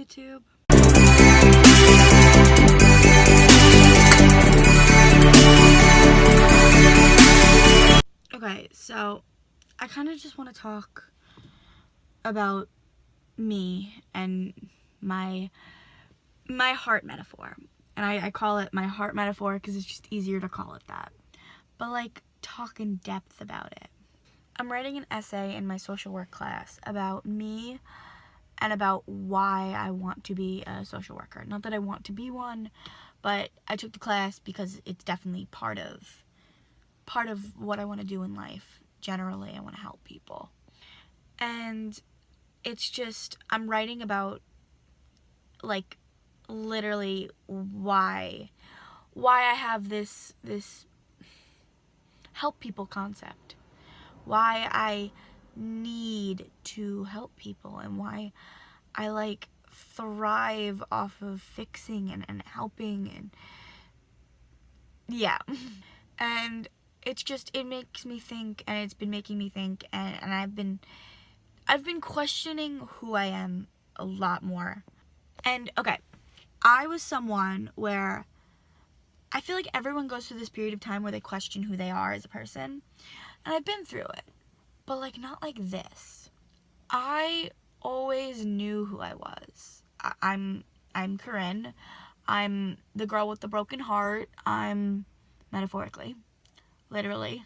YouTube. Okay, so I kind of just want to talk about me and my heart metaphor. And I call it my heart metaphor because it's just easier to call it that. But like, talk in depth about it. I'm writing an essay in my social work class about me and about why I want to be a social worker. Not that I want to be one, but I took the class because it's definitely part of what I want to do in life. Generally, I want to help people. And it's just, I'm writing about, like, literally why I have this help people concept. Why I need to help people, and why I like thrive off of fixing and helping, and yeah. And it's just, it makes me think, and it's been making me think, and I've been questioning who I am a lot more. And okay, I was someone where I feel like everyone goes through this period of time where they question who they are as a person, and I've been through it, but like not like this. I always knew who I was. I'm Corinne. I'm the girl with the broken heart. I'm metaphorically, literally,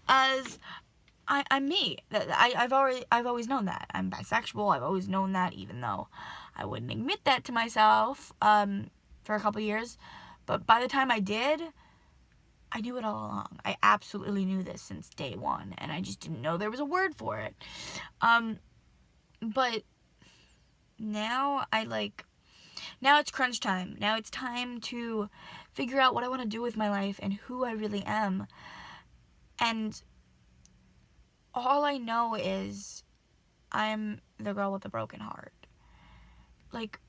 as I'm me. I've always known that. I'm bisexual. I've always known that, even though I wouldn't admit that to myself for a couple years. But by the time I did, I knew it all along. I absolutely knew this since day one, and I just didn't know there was a word for it. But now now it's crunch time. Now it's time to figure out what I want to do with my life and who I really am. And all I know is I'm the girl with the broken heart. Like,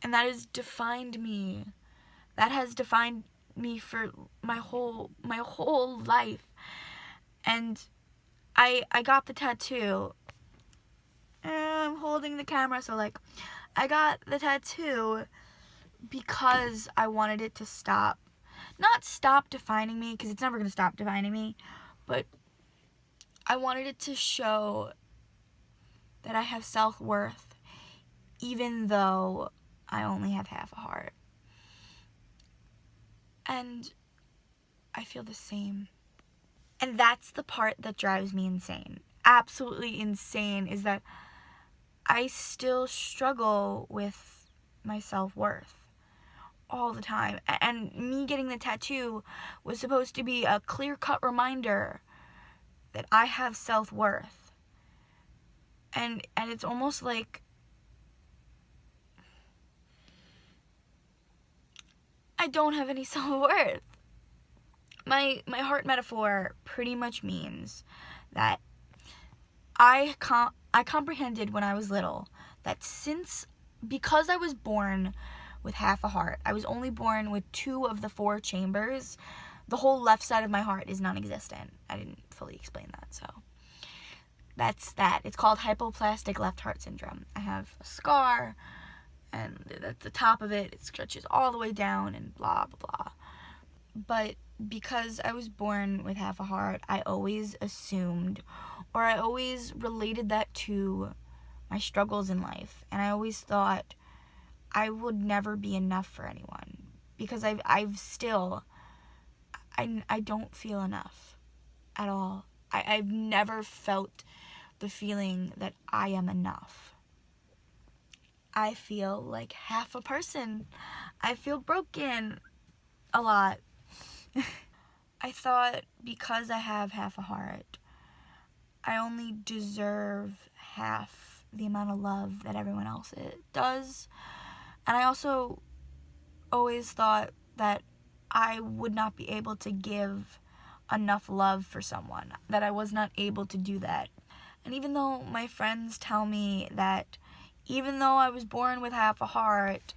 and that has defined me. That has defined me for my whole life. And I got the tattoo. I'm holding the camera, so like, I got the tattoo because I wanted it to stop. Not stop defining me, because it's never going to stop defining me, but I wanted it to show that I have self-worth, even though I only have half a heart. And I feel the same. And that's the part that drives me insane. Absolutely insane, is that I still struggle with my self-worth all the time. And me getting the tattoo was supposed to be a clear-cut reminder that I have self-worth. And it's almost like I don't have any self-worth. My heart metaphor pretty much means that I comprehended when I was little that because I was born with half a heart, I was only born with 2 of the 4 chambers, the whole left side of my heart is non-existent. I didn't fully explain that, so that's that. It's called hypoplastic left heart syndrome. I have a scar, and at the top of it stretches all the way down, and blah, blah, blah. But because I was born with half a heart, I always assumed, or I always related that to my struggles in life. And I always thought I would never be enough for anyone, because I don't feel enough at all. I've never felt the feeling that I am enough. I feel like half a person. I feel broken a lot. I thought because I have half a heart, I only deserve half the amount of love that everyone else does. And I also always thought that I would not be able to give enough love for someone, that I was not able to do that. And even though my friends tell me that even though I was born with half a heart,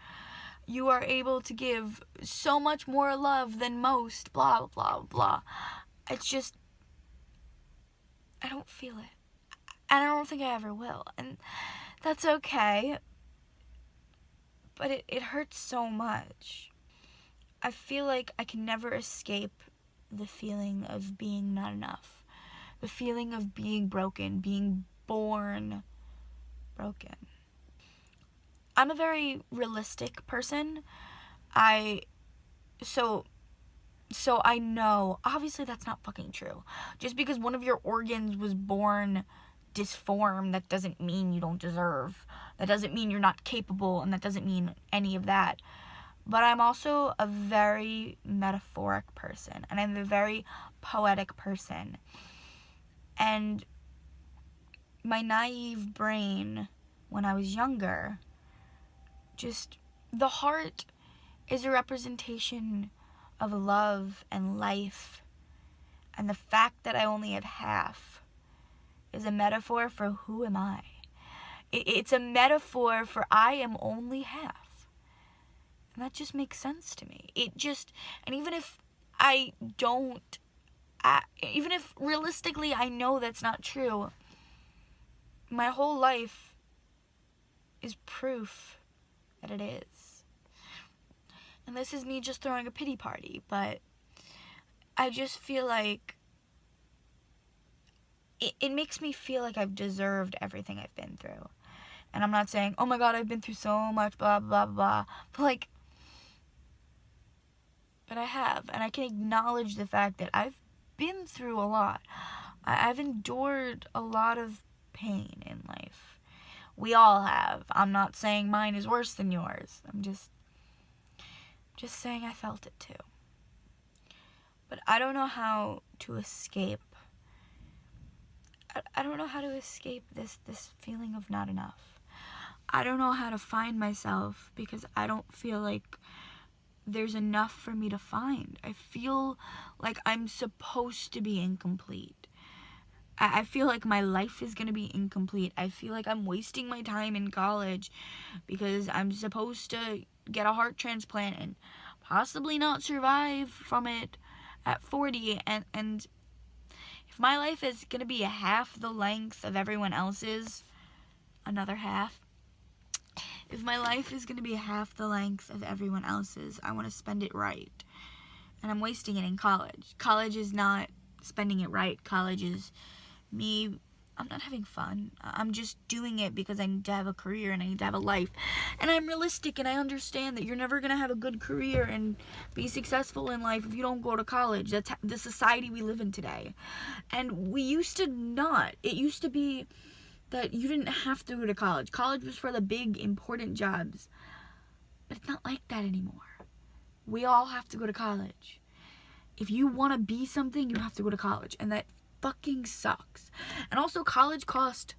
you are able to give so much more love than most, blah, blah, blah. It's just, I don't feel it. And I don't think I ever will. And That's okay. But it hurts so much. I feel like I can never escape the feeling of being not enough. The feeling of being broken, being born broken. I'm a very realistic person. I so I know, obviously that's not fucking true. Just because one of your organs was born disformed, that doesn't mean you don't deserve. That doesn't mean you're not capable, and that doesn't mean any of that. But I'm also a very metaphoric person, and I'm a very poetic person. And my naive brain, when I was younger, just, the heart is a representation of love and life. And the fact that I only have half is a metaphor for who am I. It's a metaphor for I am only half. And that just makes sense to me. And even if I don't, even if realistically I know that's not true, my whole life is proof that it is. And this is me just throwing a pity party, but I just feel like it makes me feel like I've deserved everything I've been through. And I'm not saying, oh my god, I've been through so much, blah, blah, blah. But I have. And I can acknowledge the fact that I've been through a lot. I've endured a lot of pain in life. We all have. I'm not saying mine is worse than yours. I'm just saying I felt it too. But I don't know how to escape. I don't know how to escape this feeling of not enough. I don't know how to find myself because I don't feel like there's enough for me to find. I feel like I'm supposed to be incomplete. I feel like my life is going to be incomplete. I feel like I'm wasting my time in college because I'm supposed to get a heart transplant and possibly not survive from it at 40. And if my life is going to be half the length of everyone else's, another half. If my life is going to be half the length of everyone else's, I want to spend it right. And I'm wasting it in college. College is not spending it right. College is me, I'm not having fun. I'm just doing it because I need to have a career and I need to have a life. And I'm realistic and I understand that you're never going to have a good career and be successful in life if you don't go to college. That's the society we live in today. And we used to not. It used to be that you didn't have to go to college. College was for the big, important jobs. But it's not like that anymore. We all have to go to college. If you want to be something, you have to go to college. And that fucking sucks. And also, college cost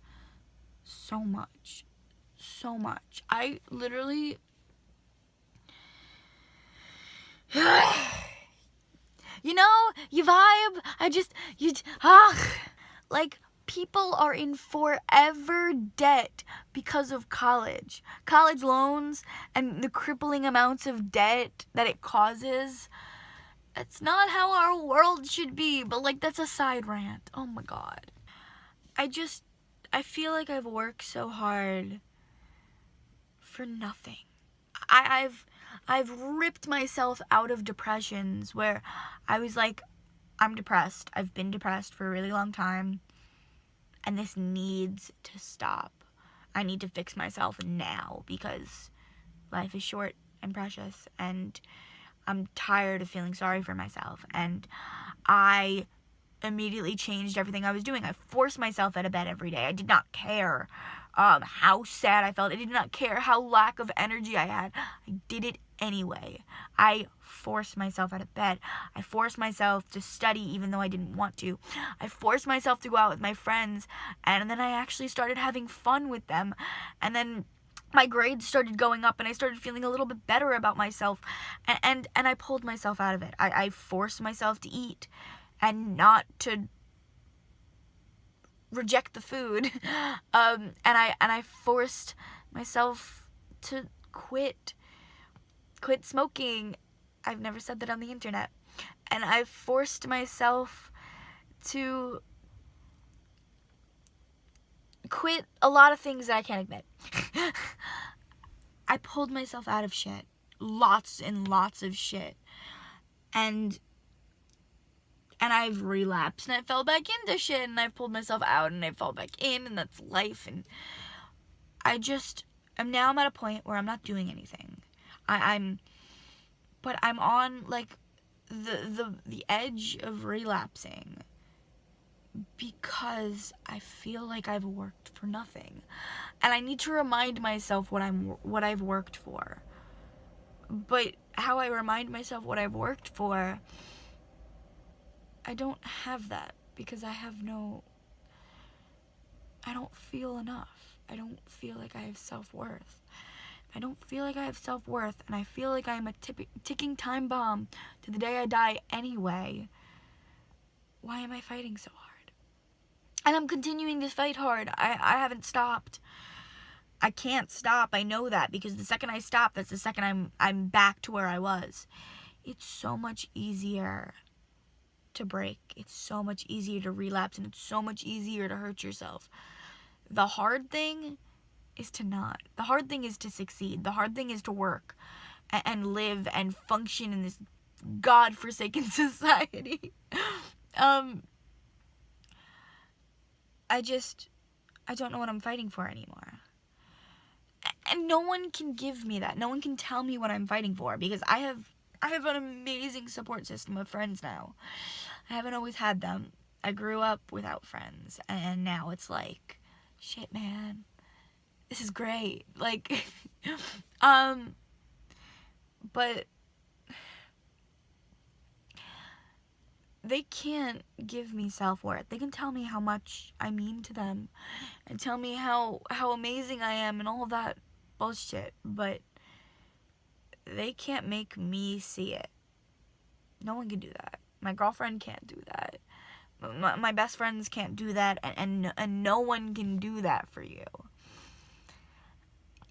so much. So much. I literally... you know, you vibe. Like, people are in forever debt because of college. College loans and the crippling amounts of debt that it causes. It's not how our world should be, but that's a side rant. Oh my god. I feel like I've worked so hard for nothing. I've ripped myself out of depressions where I was like, I'm depressed. I've been depressed for a really long time, and this needs to stop. I need to fix myself now because life is short and precious, and I'm tired of feeling sorry for myself. And I immediately changed everything I was doing. I forced myself out of bed every day. I did not care how sad I felt. I did not care how lack of energy I had. I did it anyway. I forced myself out of bed. I forced myself to study even though I didn't want to. I forced myself to go out with my friends, and then I actually started having fun with them. And then my grades started going up and I started feeling a little bit better about myself, and I pulled myself out of it. I forced myself to eat and not to reject the food. And I forced myself to quit smoking. I've never said that on the internet. And I forced myself to quit a lot of things that I can't admit. I pulled myself out of shit. Lots and lots of shit. And I've relapsed and I fell back into shit and I've pulled myself out and I fell back in, and that's life. And I'm at a point where I'm not doing anything. But I'm on like the edge of relapsing because I feel like I've worked for nothing. And I need to remind myself what I've worked for. But how I remind myself what I've worked for, I don't have that because I don't feel enough. I don't feel like I have self-worth. I don't feel like I have self-worth, and I feel like I'm a ticking time bomb to the day I die anyway. Why am I fighting so hard? And I'm continuing to fight hard. I haven't stopped. I can't stop. I know that, because the second I stop, that's the second I'm back to where I was. It's so much easier to break. It's so much easier to relapse, and it's so much easier to hurt yourself. The hard thing is to not. The hard thing is to succeed. The hard thing is to work and live and function in this godforsaken society. I don't know what I'm fighting for anymore. And no one can give me that. No one can tell me what I'm fighting for, because I have an amazing support system of friends now. I haven't always had them. I grew up without friends, and now it's like, shit, man, this is great. Like, but they can't give me self-worth. They can tell me how much I mean to them and tell me how amazing I am and all that bullshit, but they can't make me see it. No one can do that. My girlfriend can't do that. My best friends can't do that, and no one can do that for you.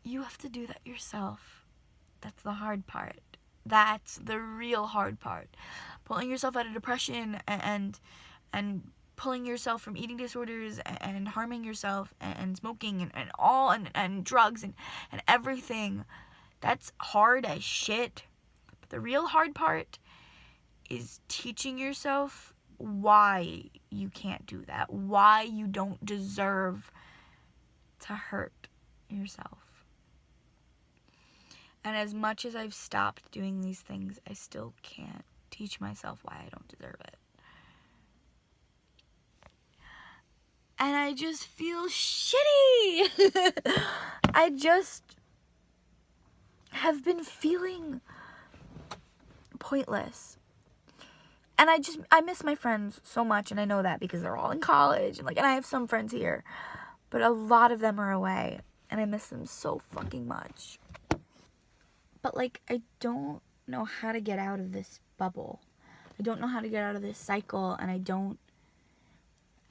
You have to do that yourself. That's the hard part. That's the real hard part. Pulling yourself out of depression and pulling yourself from eating disorders and harming yourself and smoking and drugs and everything. That's hard as shit. But the real hard part is teaching yourself why you can't do that. Why you don't deserve to hurt yourself. And as much as I've stopped doing these things, I still can't teach myself why I don't deserve it. And I just feel shitty. I just have been feeling pointless. And I miss my friends so much, and I know that because they're all in college, and I have some friends here, but a lot of them are away, and I miss them so fucking much. But I don't know how to get out of this bubble. I don't know how to get out of this cycle, and I don't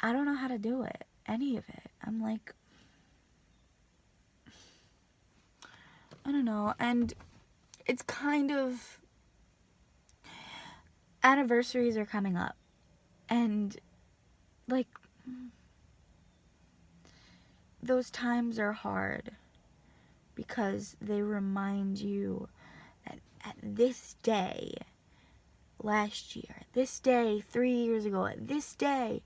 know how to do it. Any of it. I'm like, I don't know. And it's kind of, anniversaries are coming up. And those times are hard because they remind you that at this day last year, this day 3 years ago, at this day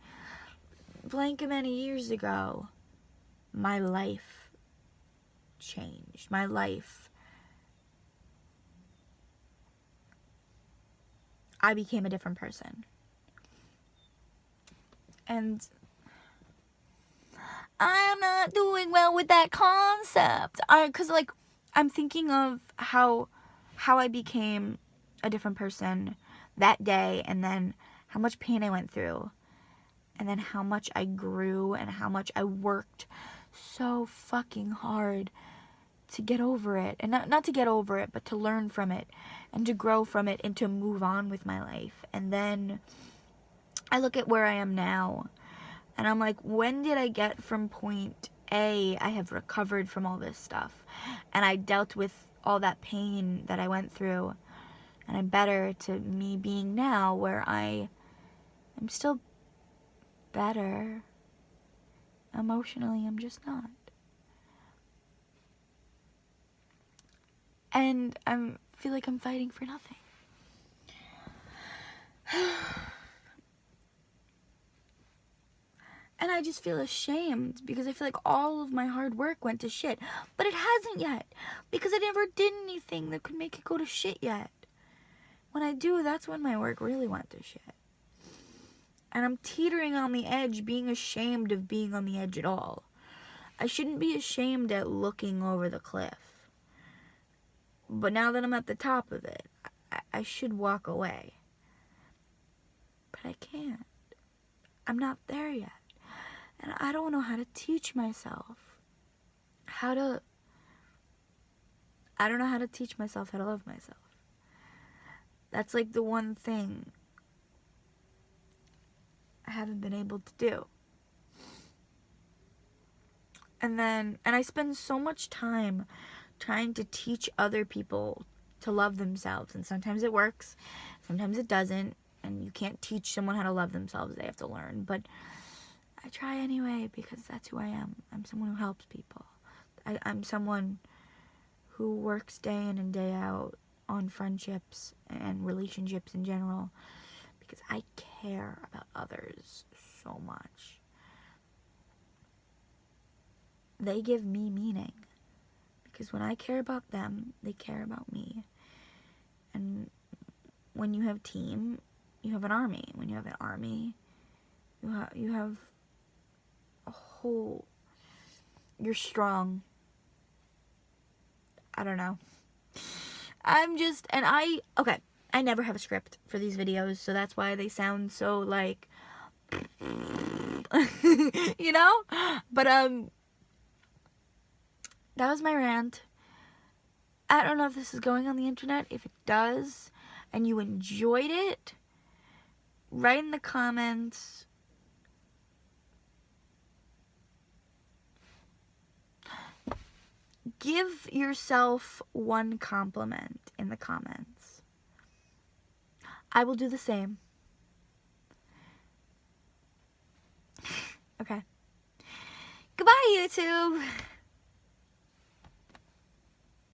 blank many years ago, my life changed. My life, I became a different person. And I'm not doing well with that concept. Because I'm thinking of how I became a different person that day, and then how much pain I went through, and then how much I grew, and how much I worked so fucking hard to get over it. And not to get over it, but to learn from it, and to grow from it, and to move on with my life. And then I look at where I am now, and I'm like, when did I get from point A, I have recovered from all this stuff, and I dealt with all that pain that I went through, and I'm better, to me being now where I'm still better, Emotionally, I'm just not. And I feel like I'm fighting for nothing. And I just feel ashamed because I feel like all of my hard work went to shit. But it hasn't yet, because I never did anything that could make it go to shit yet. When I do, that's when my work really went to shit. And I'm teetering on the edge, being ashamed of being on the edge at all. I shouldn't be ashamed at looking over the cliff. But now that I'm at the top of it, I should walk away. But I can't. I'm not there yet. And I don't know how to teach myself I don't know how to teach myself how to love myself. That's like the one thing I haven't been able to do. And I spend so much time trying to teach other people to love themselves. And sometimes it works, sometimes it doesn't. And you can't teach someone how to love themselves. They have to learn. But I try anyway, because that's who I am. I'm someone who helps people. I'm someone who works day in and day out on friendships and relationships in general, because I care about others so much. They give me meaning, because when I care about them, they care about me. And when you have team, you have an army. When you have an army, you have a whole, you're strong. I don't know. Okay, I never have a script for these videos, so that's why they sound so, like, you know? But, that was my rant. I don't know if this is going on the internet. If it does, and you enjoyed it, write in the comments. Give yourself one compliment in the comments. I will do the same. Okay. Goodbye, YouTube.